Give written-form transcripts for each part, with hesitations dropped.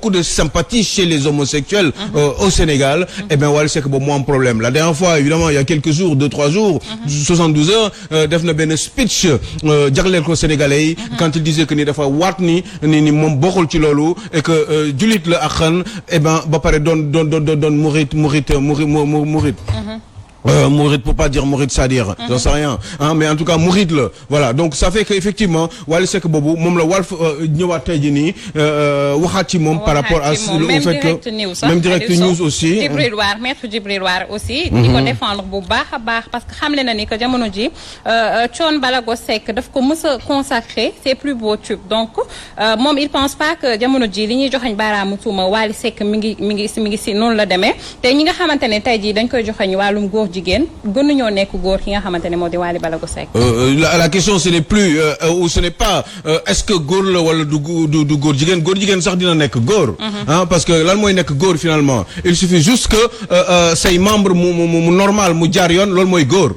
beaucoup de sympathie chez les homosexuels au Sénégal. Eh bien Wally Seck boobu moo am problème la dernière fois évidemment il y a quelques jours 2-3 jours 72 heures def na benn speech jagleel ko Sénégalais yi quand il disait que ni dafa waat ni moom bokkul ci loolu et que jullit la ak xan eh ben ba pare doon murit Mouride pour pas dire Mouride c'est-à-dire j'en sais rien mais en tout cas Mouride la voilà donc ça fait que effectivement Wally Seck boobu moom la Walf ñëwaat tey jii nii waxaat ci moom par rapport à au fait que même Direct News aussi maître Djibril War aussi di ko défendre bu baax a baax parce que xamle na ni que jamono ji Thione Ballago Seck daf ko mës a consacrer ses plus beaux tubes donc moom il pense pas que jamono ji li ñuy joxañ baaraamu tuuma Wally Seck mi ngi si noonu la demee te ñi nga xamante ne tey jii dañ koy joxañ wàllum góor jigéen gënuñoo nekk góor ki nga xamante ne moo di Wally Ballago Seck. La question ce n'est plus ou ce n'est pas est-ce que góor la wala du góor jigéen sax dina nekk góor. parce que lan mooy nekk góor finalement il suffit juste que say membre mu normal mu jaar yoon loolu mooy góor.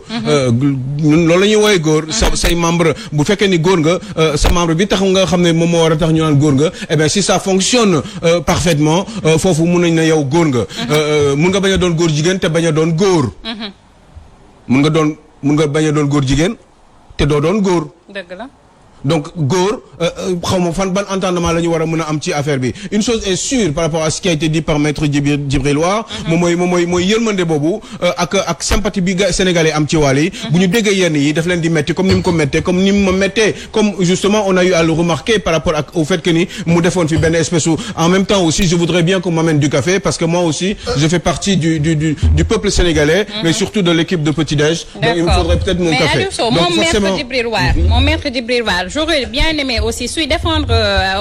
loolu la ñuy woowee góor. say membre bu fekkee ni góor nga sa membre bi tax nga xam ne moom moo war a tax ñu naan góor nga eh bien si ça fonctionne parfaitement foofu mun nañ ne yow góor nga. mun nga bañ a doon góor jigéen te bañ a doon góor. mun nga bañ a doon góor jigéen te doo doon góor. dëgg la. donc góor xaw ma fan ban entendement la ñu war a mën a am ci affaire bi une chose est sûre par rapport à ce qui a été dit par maître Djibril War moom mooy yërmande boobu ak sympathie bi sénégalais am ci Wally bu ñu déggee yenn yi daf leen di metti comme ni mu ko mettee comme ni mu ma mettee comme justement on a eu à le remarquer par rapport au fait que ni mu defoon fi benn espèce où en même temps aussi je voudrais bien qu'on m'amène du café parce que moi aussi je fais partie du peuple sénégalais mais surtout de l'équipe de petit-déj donc il me faudrait peut-être mon café donc forcément mon maître Djibril War j'aurais bien aimé aussi suy défendre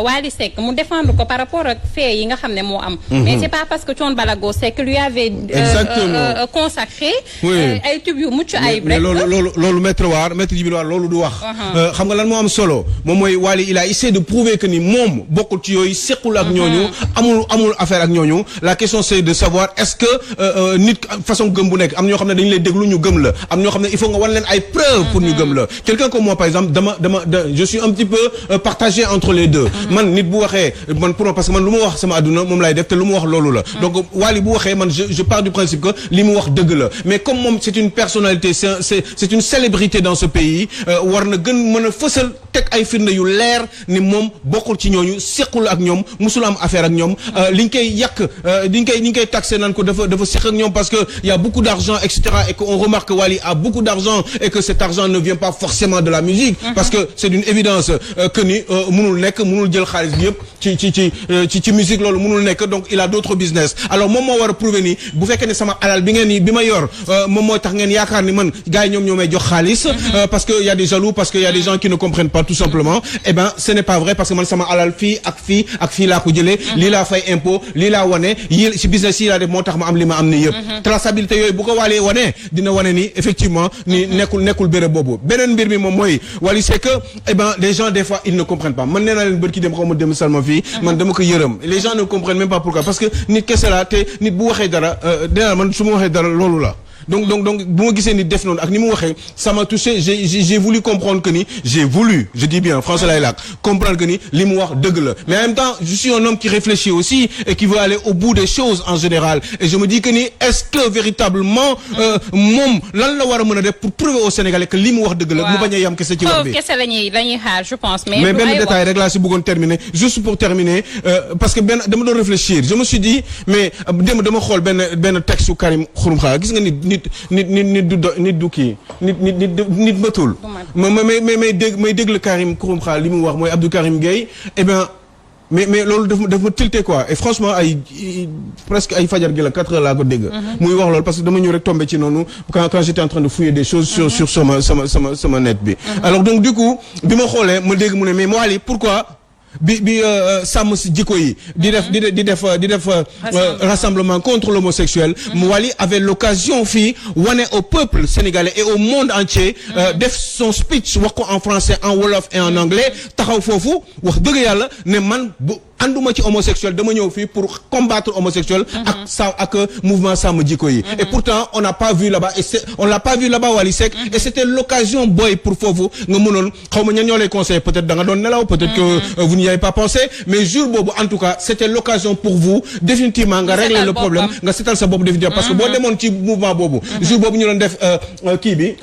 Wally Seck mu défendre ko par rapport ak fait yi nga xam ne moo am mais c'est pas parce que Thione Ballago Seck lui avait consacré ay tubes yu mucc ayib rek loolu maître Djibril War loolu du wax xam nga lan moo am solo moom mooy Wally il a essayé de prouver que ni moom bokkul ci yooyu sequl ak ñooñu amul affaire ak ñooñu la question c'est de savoir est-ce que nit façon gëm bu nekk am ñoo xam ne dañu lay déglu ñu gëm la am ñoo xam ne il faut nga wan leen ay preuves pour ñu gëm la quelqu'un comme moi par exemple je suis un petit peu partagé entre les deux man nit bu waxee man pour parce que man lu ma wax sama àdduna moom laay def te lu mu wax loolu la donc Wally bu waxee man je pars du principe que li mu wax dëgg la mais comme moom c'est une personnalité c'est une célébrité dans ce pays war na gën mën a fësal teg ay firnde yu leer ni moom bokkul ci ñooñu sequl ak ñoom musul am affaire ak ñoom liñ koy yàq liñ koy taxé naan ko dafa seq ak ñoom parce que il y a beaucoup d'argent etc et que on remarque que Wally a beaucoup d'argent et que cet argent ne vient pas forcément de la musique parce que c'est d'une évidence que ni mënul jël xaalis bi yëpp ci musique loolu mënul nekk donc il a d'autres business alors moom moo war a prouver ni bu fekkee ne sama alal bi ma yor moom moo tax ngeen yaakaar ni man gars yi ñoo may jox xaalis parce que y a des jaloux parce que y a des gens qui ne comprennent pas tout simplement eh ben ce n'est pas vrai parce que man sama alal fii ak fii laa ko jëlee lii laa fay impôt lii laa wane yii ci business yi laa def moo tax ma am li ma am ni yëpp traçabilité yooyu bu ko Wally wane dina wane ni effectivement ni nekkul béréb boobu beneen mbir mi moom mooy Wally c'est que eh ben les gens des fois ils ne comprennent pas man nee naa leen bërki dem xaw ma dem salma fii man dama ko yërëm les gens ne comprennent même pas pourquoi parce que nit kese la te nit bu waxee dara dina man su ma waxee dara loolu la donc bu ma gisee ni def noonu ak ni mu waxee ça m'a touché j'ai voulu comprendre que ni je dis bien français lay laak comprendre que ni li mu wax dëgg la mais en même temps je suis un homme qui réfléchit aussi et qui veut aller au bout des choses en général et je me dis que ni est-ce que véritablement moom lan la war a mën a def pour prouver aux Sénégalais que li mu wax dëgg la mu bañ a yam kese ci wax bi kese lañuy xaar je pense mais benn détail rek laa si bëggoon terminer juste pour terminer parce que dama doon réfléchir je me suis dit mais dama xool benn texte su Karim Xurum Xax gis nga nit du kii nit matul may déglu Karim Xurum Xax li mu wax mooy Abdou Karim Gueye eh bien mais loolu daf ma tilté quoi et franchement presque ay fajar gi la 4 heures laa ko dégg muy wax loolu parce que dama ñëw rek tombé ci noonu quand j'étais en train de fouiller des choses sur sama net bi alors donc du coup bi ma xoolee ma dégg mu ne mais Wally pourquoi bi sàmm si jikko yi di def rassemblement contre l'homosexuel Wally avait l'occasion fii wane au peuple sénégalais et au monde entier def son speech wax ko en français en wolof et en anglais taxaw foofu wax dëgg yàlla ne man ànduma ci homosexuel dama ñëw fii pour combattre homosexuel ak mouvement sàmm jikko yi et pourtant on n'a pas vu là-bas on l'a pas vu là-bas Wally Seck et c'était l'occasion boy pour foofu nga mënoon xaw ma ñan ñoo lay conseiller peut-être da nga doon nelaw peut-être que vous n'y avez pas pensé mais jour boobu en tout cas c'était l'occasion pour vous définitivement nga régler le problème nga setal sa bopp définitivement parce que boo demoon ci mouvement boobu jour boobu ñu doon def kii bi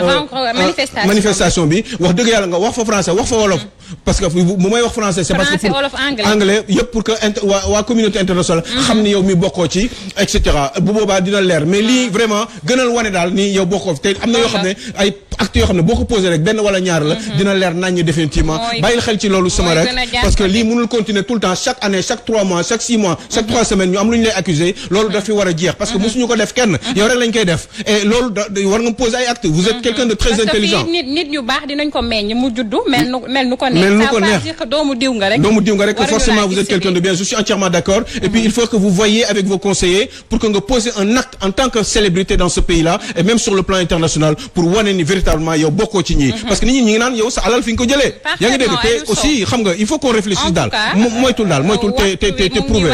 manifestation bi wax dëgg yàlla nga wax fa français wax fa wolof parce que bu may wax français c'est parce que pour anglais yëpp pour que waa communauté internationale xam ni yow mi bokkoo ci et cetera bu boobaa dina leer mais lii vraiment gënal wane daal ni yow bokkoo fi te am na yoo xam ne ay actes yoo xam ne boo ko posé rek benn wala ñaar la dina leer naññ définitivement bàyyil xel ci loolu sama rek parce que lii mënul continuer tout le temps chaque année chaque 3 mois chaque 6 mois chaque 3 semaines ñu am lu ñu lay accuser loolu daf fi war a jeex parce que mosuñu ko def kenn yow rek lañ koy def et loolu war nga poser ay actes vous êtes quelqu'un de très intelligent parce que nit ñu baax dinañ ko meññ mu juddu mel nu ko neex doomu diw nga rek que forcément vous êtes quelqu'un de bien je suis entièrement d'accord et puis il faut que vous voyiez avec vos conseillers pour que nga poser un acte en tant que célébrité dans ce pays-là et même sur le plan international pour wane ni véritablement yow bokkoo ci ñii parce que nit ñi ngi naan yow sa alal fi nga ko jëlee yaa ngi dégg te aussi xam nga il faut qu'on réfléchisse daal moytul te prouver